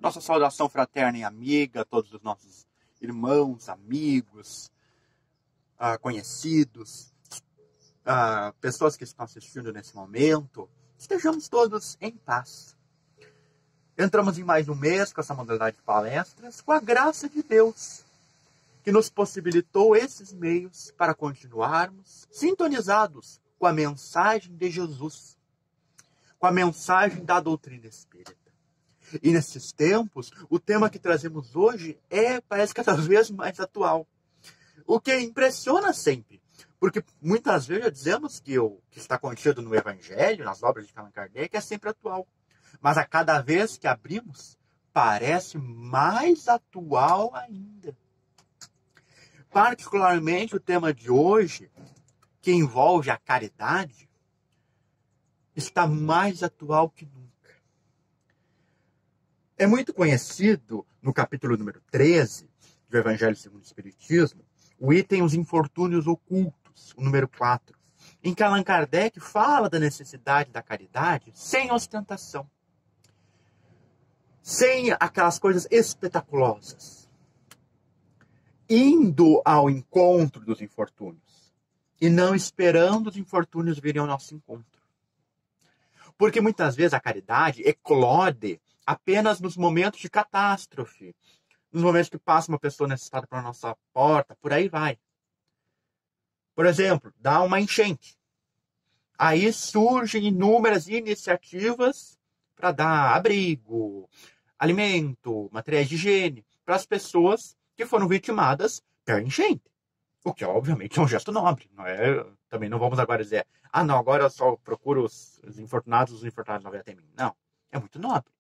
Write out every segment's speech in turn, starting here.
Nossa saudação fraterna e amiga a todos os nossos irmãos, amigos, conhecidos, pessoas que estão assistindo nesse momento. Estejamos todos em paz. Entramos em mais um mês com essa modalidade de palestras, com a graça de Deus, que nos possibilitou esses meios para continuarmos sintonizados com a mensagem de Jesus, com a mensagem da doutrina espírita. E nesses tempos, o tema que trazemos hoje parece cada vez mais atual. O que impressiona sempre, porque muitas vezes já dizemos que o que está contido no Evangelho, nas obras de Allan Kardec, é sempre atual. Mas a cada vez que abrimos, parece mais atual ainda. Particularmente o tema de hoje, que envolve a caridade, está mais atual que nunca. É muito conhecido, no capítulo número 13 do Evangelho segundo o Espiritismo, o item Os Infortúnios Ocultos, o número 4, em que Allan Kardec fala da necessidade da caridade sem ostentação, sem aquelas coisas espetaculosas, indo ao encontro dos infortúnios e não esperando os infortúnios virem ao nosso encontro. Porque muitas vezes a caridade eclode apenas nos momentos de catástrofe, nos momentos que passa uma pessoa necessitada para a nossa porta, por aí vai. Por exemplo, dá uma enchente. Aí surgem inúmeras iniciativas para dar abrigo, alimento, materiais de higiene para as pessoas que foram vitimadas pela enchente. O que, obviamente, é um gesto nobre. Não é? Também não vamos agora dizer, não, agora eu só procuro os infortunados não vêm até mim. Não, é muito nobre.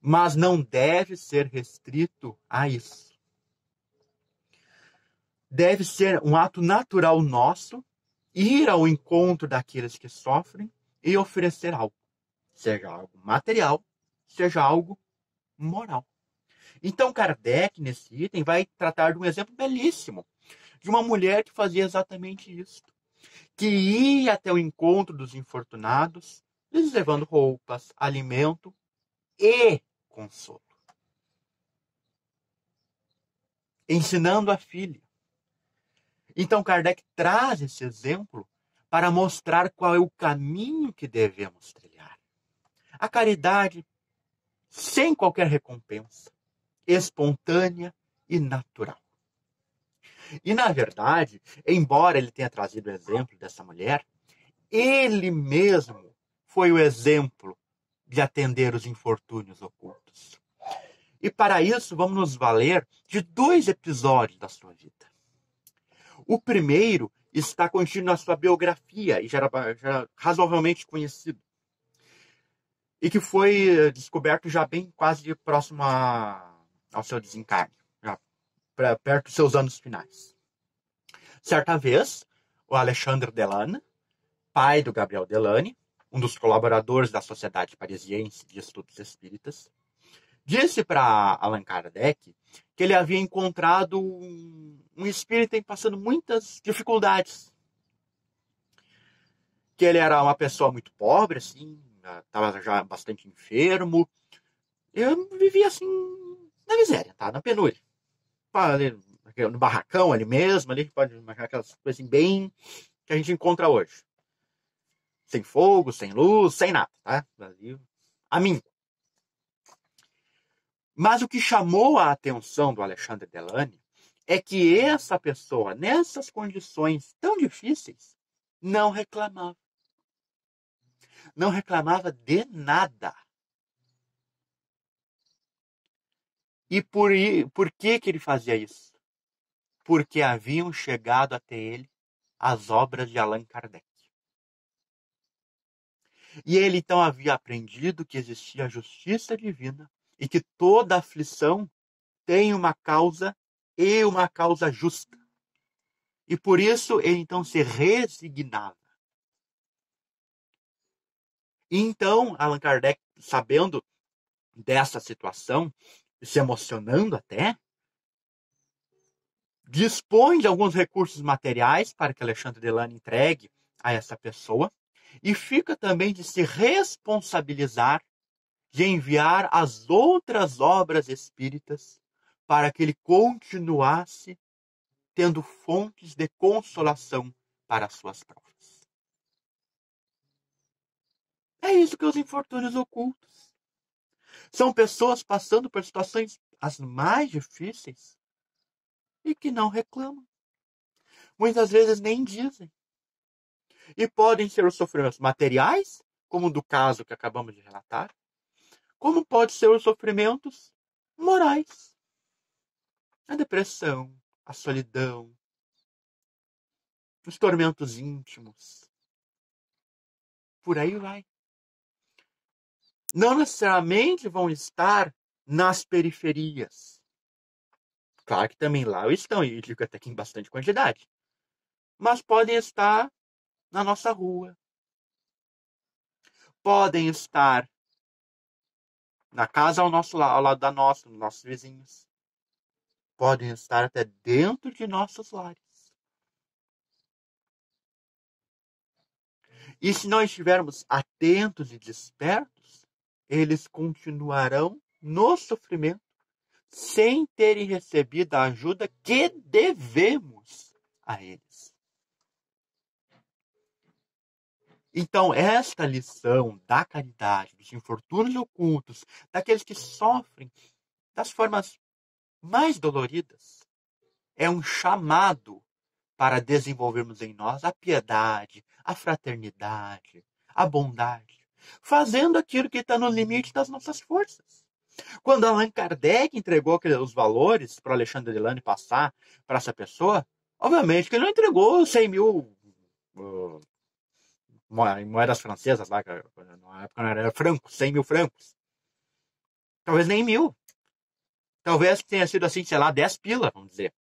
Mas não deve ser restrito a isso. Deve ser um ato natural nosso ir ao encontro daqueles que sofrem e oferecer algo. Seja algo material, seja algo moral. Então Kardec, nesse item, vai tratar de um exemplo belíssimo de uma mulher que fazia exatamente isso. Que ia até o encontro dos infortunados, lhes levando roupas, alimento e consolo. Ensinando a filha. Então Kardec traz esse exemplo para mostrar qual é o caminho que devemos trilhar. A caridade sem qualquer recompensa, espontânea e natural. E na verdade, embora ele tenha trazido o exemplo dessa mulher, ele mesmo foi o exemplo de atender os infortúnios ocultos. E para isso, vamos nos valer de 2 episódios da sua vida. O primeiro está contido na sua biografia e já era razoavelmente conhecido. E que foi descoberto já bem quase próximo ao seu desencarne, já perto dos seus anos finais. Certa vez, o Alexandre Delaune, pai do Gabriel Delaune, um dos colaboradores da Sociedade Parisiense de Estudos Espíritas, disse para Allan Kardec que ele havia encontrado um espírita passando muitas dificuldades. Que ele era uma pessoa muito pobre, assim, estava já bastante enfermo. Eu vivia assim, na miséria, tá? Na penúria. No barracão ali mesmo, ali pode imaginar aquelas coisas assim, bem que a gente encontra hoje. Sem fogo, sem luz, sem nada, tá? A mim. Mas o que chamou a atenção do Alexandre Delaune é que essa pessoa, nessas condições tão difíceis, não reclamava. Não reclamava de nada. E por que ele fazia isso? Porque haviam chegado até ele as obras de Allan Kardec. E ele então havia aprendido que existia a justiça divina e que toda aflição tem uma causa e uma causa justa. E por isso ele então se resignava. E então Allan Kardec, sabendo dessa situação, se emocionando até, dispõe de alguns recursos materiais para que Alexandre Delaune entregue a essa pessoa e fica também de se responsabilizar de enviar as outras obras espíritas para que ele continuasse tendo fontes de consolação para as suas provas. É isso que os infortúnios ocultos. São pessoas passando por situações as mais difíceis e que não reclamam. Muitas vezes nem dizem. E podem ser os sofrimentos materiais, como do caso que acabamos de relatar, como pode ser os sofrimentos morais. A depressão, a solidão, os tormentos íntimos. Por aí vai. Não necessariamente vão estar nas periferias. Claro que também lá estão, e digo até que em bastante quantidade. Mas podem estar na nossa rua. Podem estar na casa ao lado da nossa, dos nossos vizinhos. Podem estar até dentro de nossos lares. E se nós estivermos atentos e despertos, eles continuarão no sofrimento sem terem recebido a ajuda que devemos a eles. Então, esta lição da caridade, dos infortúnios ocultos, daqueles que sofrem das formas mais doloridas, é um chamado para desenvolvermos em nós a piedade, a fraternidade, a bondade, fazendo aquilo que está no limite das nossas forças. Quando Allan Kardec entregou os valores para Alexandre Delane passar para essa pessoa, obviamente que ele não entregou 100 mil moedas francesas lá, na época não era francos, 100 mil francos. Talvez nem 1.000. Talvez tenha sido assim, sei lá, 10 pila, vamos dizer.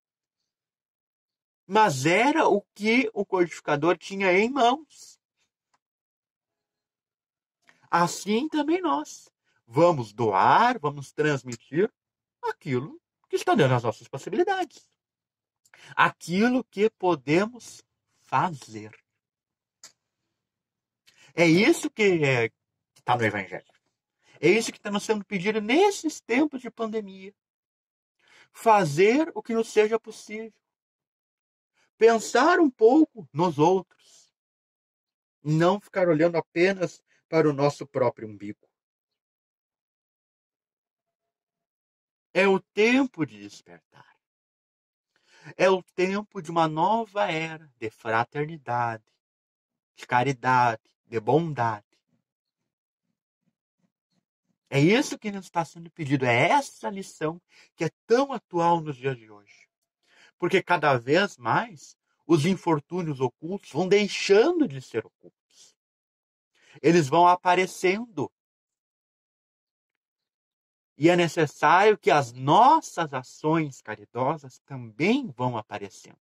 Mas era o que o codificador tinha em mãos. Assim também nós. Vamos doar, vamos transmitir aquilo que está dentro das nossas possibilidades. Aquilo que podemos fazer. É isso que está no Evangelho. É isso que está nos sendo pedido nesses tempos de pandemia. Fazer o que nos seja possível. Pensar um pouco nos outros. Não ficar olhando apenas para o nosso próprio umbigo. É o tempo de despertar. É o tempo de uma nova era de fraternidade, de caridade, de bondade. É isso que nos está sendo pedido. É essa lição que é tão atual nos dias de hoje. Porque cada vez mais os infortúnios ocultos vão deixando de ser ocultos. Eles vão aparecendo. E é necessário que as nossas ações caridosas também vão aparecendo.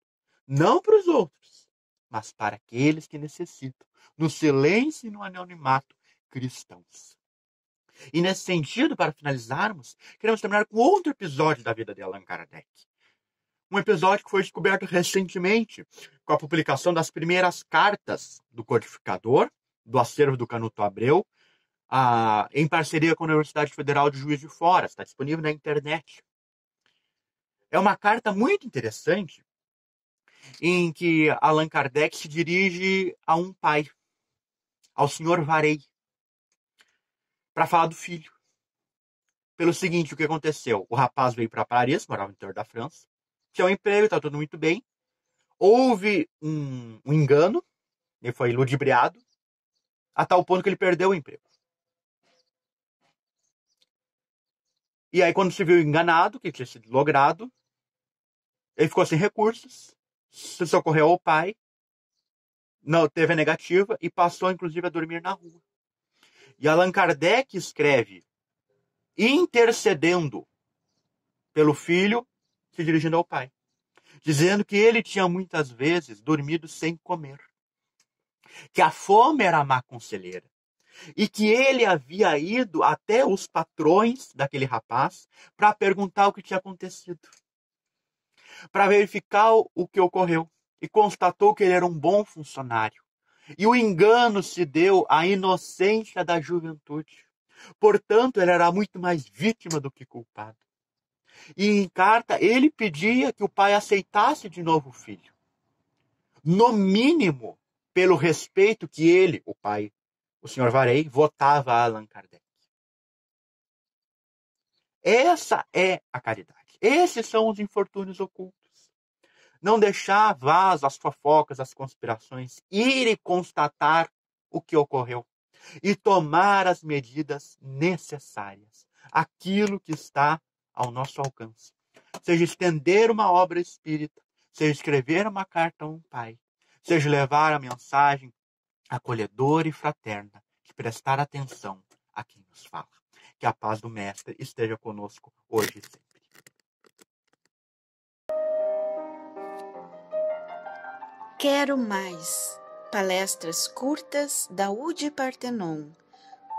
Não para os outros, mas para aqueles que necessitam, no silêncio e no anonimato cristãos. E nesse sentido, para finalizarmos, queremos terminar com outro episódio da vida de Allan Kardec. Um episódio que foi descoberto recentemente com a publicação das primeiras cartas do codificador, do acervo do Canuto Abreu, em parceria com a Universidade Federal de Juiz de Fora. Está disponível na internet. É uma carta muito interessante em que Allan Kardec se dirige a um pai, ao senhor Varey, para falar do filho. Pelo seguinte, o que aconteceu? O rapaz veio para Paris, morava no interior da França, tinha um emprego, está tudo muito bem. Houve um engano, ele foi ludibriado, a tal ponto que ele perdeu o emprego. E aí, quando se viu enganado, que tinha sido logrado, ele ficou sem recursos, se socorreu ao pai, não teve a negativa e passou, inclusive, a dormir na rua. E Allan Kardec escreve, intercedendo pelo filho, se dirigindo ao pai, dizendo que ele tinha muitas vezes dormido sem comer, que a fome era a má conselheira, e que ele havia ido até os patrões daquele rapaz para perguntar o que tinha acontecido, para verificar o que ocorreu, e constatou que ele era um bom funcionário. E o engano se deu à inocência da juventude. Portanto, ele era muito mais vítima do que culpado. E em carta, ele pedia que o pai aceitasse de novo o filho. No mínimo, pelo respeito que ele, o pai, o senhor Varey, votava a Allan Kardec. Essa é a caridade. Esses são os infortúnios ocultos. Não deixar vazar as fofocas, as conspirações, ir e constatar o que ocorreu e tomar as medidas necessárias, aquilo que está ao nosso alcance. Seja estender uma obra espírita, seja escrever uma carta a um pai, seja levar a mensagem acolhedora e fraterna, de prestar atenção a quem nos fala. Que a paz do Mestre esteja conosco hoje e sempre. Quero mais. Palestras curtas da UD Partenon.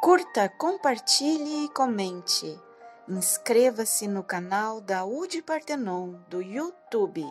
Curta, compartilhe e comente. Inscreva-se no canal da UD Partenon do YouTube.